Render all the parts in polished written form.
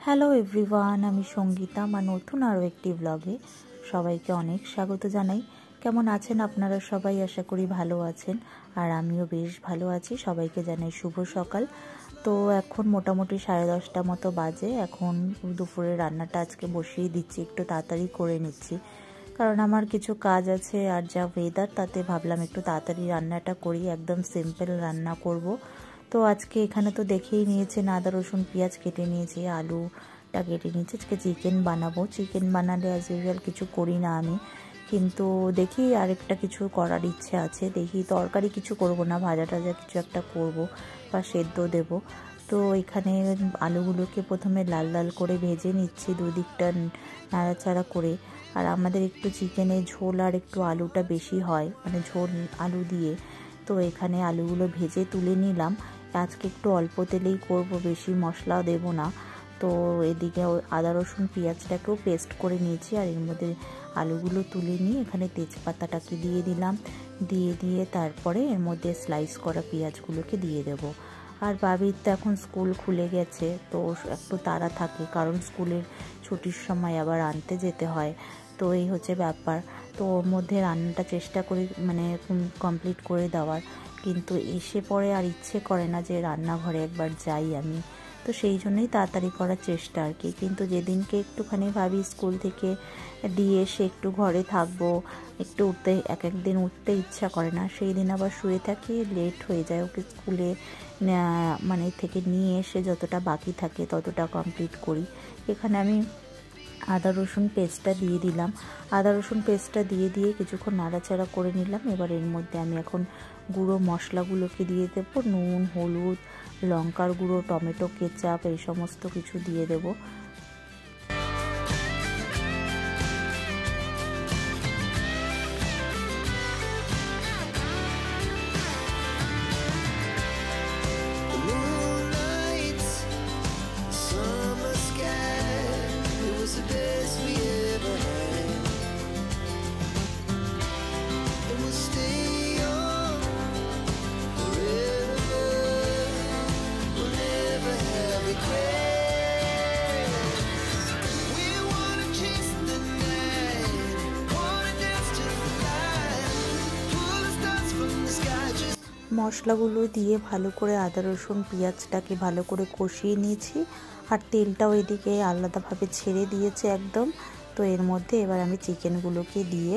Hello everyone, আমি সঙ্গীতা। আমার নতুন আরও একটি ব্লগে সবাইকে অনেক স্বাগত জানাই। কেমন আছেন আপনারা সবাই? আশা করি ভালো আছেন, আর আমিও বেশ ভালো আছি। সবাইকে জানাই শুভ সকাল। তো এখন মোটামুটি 10:30 মতো বাজে। এখন দুপুরে রান্নাটা আজকে বসিয়ে দিচ্ছি, একটু তাড়াতাড়ি করে নিচ্ছি, কারণ আমার কিছু কাজ আছে। আর যা ওয়েদার, তাতে ভাবলাম একটু তাড়াতাড়ি রান্নাটা করি, একদম সিম্পল রান্না করব। তো আজকে এখানে তো দেখেই নিয়েছেন, আদা রসুন পেঁয়াজ কেটে নিয়েছি, আলুটা কেটে নিয়েছি। আজকে চিকেন বানাবো। চিকেন বানালে অ্যাজ ইউজুয়াল কিছু করি না আমি, কিন্তু দেখি আরেকটা কিছু করার ইচ্ছে আছে। দেখি তরকারি কিছু করব না, ভাজা টাজা কিছু একটা করব বা সেদ্ধ দেব। তো এখানে আলুগুলোকে প্রথমে লাল লাল করে ভেজে নিচ্ছি, দুদিকটা নাড়াচাড়া করে। আর আমাদের একটু চিকেনে ঝোল আর একটু আলুটা বেশি হয়, মানে ঝোল আলু দিয়ে। তো এখানে আলুগুলো ভেজে তুলে নিলাম। আজকে একটু অল্প তেলেই করব, বেশি মশলাও দেব না। তো এদিকে আদা রসুন পেঁয়াজটাকেও পেস্ট করে নিয়েছি, আর এর মধ্যে আলুগুলো তুলে নিয়ে এখানে তেজপাতাটাকে দিয়ে দিলাম। দিয়ে তারপরে এর মধ্যে স্লাইস করা পেঁয়াজগুলোকে দিয়ে দেব। আর বাবির তো এখন স্কুল খুলে গেছে, তো একটু তাড়া থাকে, কারণ স্কুলের ছুটির সময় আবার আনতে যেতে হয়। তো এই হচ্ছে ব্যাপার। তো ওর মধ্যে রান্নাটা চেষ্টা করি মানে কমপ্লিট করে দেওয়ার, কিন্তু এসে পরে আর ইচ্ছে করে না যে রান্নাঘরে একবার যাই আমি। তো সেই জন্যই তাড়াতাড়ি করার চেষ্টা আর কি। কিন্তু যেদিনকে একটুখানি ভাবি স্কুল থেকে দিয়ে এসে একটু ঘরে থাকবো, একটু উঠতে একদিন উঠতে ইচ্ছা করে না, সেই দিন আবার শুয়ে থাকি, লেট হয়ে যায়। ওকে স্কুলে মানে থেকে নিয়ে এসে যতটা বাকি থাকে ততটা কমপ্লিট করি। এখানে আমি আদা রসুন পেস্টটা দিয়ে দিলাম। আদা রসুন পেস্টটা দিয়ে কিছুক্ষণ নাড়াচাড়া করে নিলাম। এবার এর মধ্যে আমি এখন গুঁড়ো মশলাগুলোকে দিয়ে দেবো। নুন, হলুদ, লঙ্কার গুঁড়ো, টমেটো কেচাপ, এই সমস্ত কিছু দিয়ে দেবো। মশলাগুলো দিয়ে ভালো করে আদা রসুন পেঁয়াজটাকে ভালো করে কষিয়ে নিয়েছি, আর তেলটাও এদিকে আলাদাভাবে ছেড়ে দিয়েছে একদম। তো এর মধ্যে এবার আমি চিকেনগুলোকে দিয়ে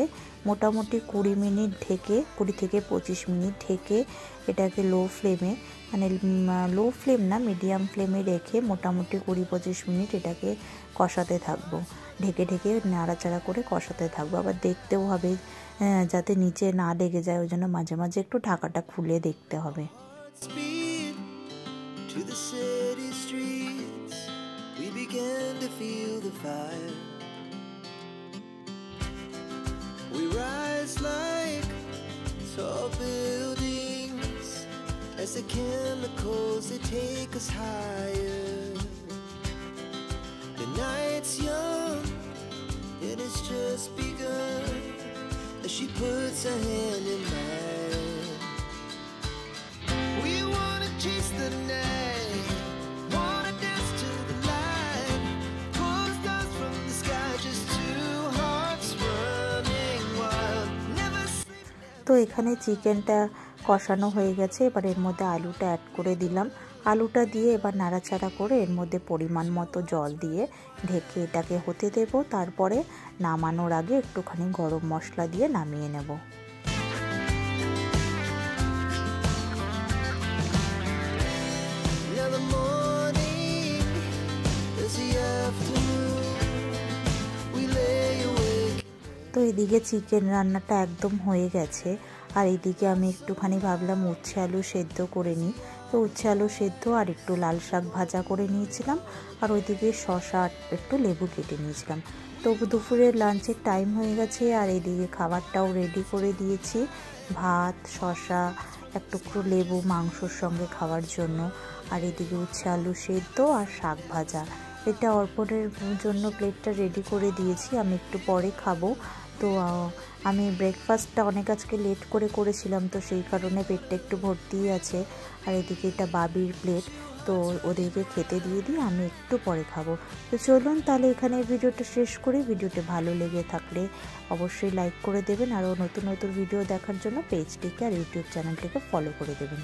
মোটামুটি 20 মিনিট ঢেকে, 20 থেকে 25 মিনিট ঢেকে এটাকে লো ফ্লেমে, মানে লো ফ্লেম না, মিডিয়াম ফ্লেমে রেখে মোটামুটি 20-25 মিনিট এটাকে কষাতে থাকবো। ঢেকে নাড়াচাড়া করে কষাতে থাকবো। আবার দেখতেও হবে যাতে নিচে না লেগে যায়, ওই জন্য মাঝে মাঝে একটু ঢাকাটা খুলে দেখতে হবে। As the chemicals, they take us higher. The night's young, and it's just begun. As she puts her hand in mine, we wanna chase the night, wanna dance to the light, pull the stars from the sky, just two hearts running wild, never sleep. তো এখানে চিকেনটা কষানো হয়ে গেছে। এবার এর মধ্যে আলুটা অ্যাড করে দিলাম। আলুটা দিয়ে এবার নাড়াচাড়া করে এর মধ্যে পরিমাণ মতো জল দিয়ে ঢেকে এটাকে হতে দেব। তারপরে নামানোর আগে একটুখানি গরম মশলা দিয়ে নামিয়ে নেব। তো এদিকে চিকেন রান্নাটা একদম হয়ে গেছে। আর এদিকে আমি একটুখানি ভাবলাম উচ্ছে আলু সেদ্ধ করে নিই। তো উচ্ছে আলু সেদ্ধ আর একটু লাল শাক ভাজা করে নিয়েছিলাম, আর ওইদিকে শসা একটু লেবু কেটে নিয়েছিলাম। তো দুপুরের লাঞ্চের টাইম হয়ে গেছে, আর এদিকে খাবারটাও রেডি করে দিয়েছি। ভাত, শসা, একটু লেবু মাংসর সঙ্গে খাওয়ার জন্য, আর এদিকে উচ্ছে আলু সেদ্ধ আর শাক ভাজা। এটা অর্পণের জন্য প্লেটটা রেডি করে দিয়েছি, আমি একটু পরে খাবো। তো আমি ব্রেকফাস্টটা অনেক আজকে লেট করে করেছিলাম, তো সেই কারণে পেটটা একটু ভর্তিই আছে। আর এদিকে এটা বাবির প্লেট। তো ওদেরকে খেতে দিয়ে দিই, আমি একটু পরে খাবো। তো চলুন তাহলে এখানে ভিডিওটা শেষ করি। ভিডিওটা ভালো লেগে থাকলে অবশ্যই লাইক করে দেবেন, আরও নতুন নতুন ভিডিও দেখার জন্য পেজটিকে আর ইউটিউব চ্যানেলটিকে ফলো করে দেবেন।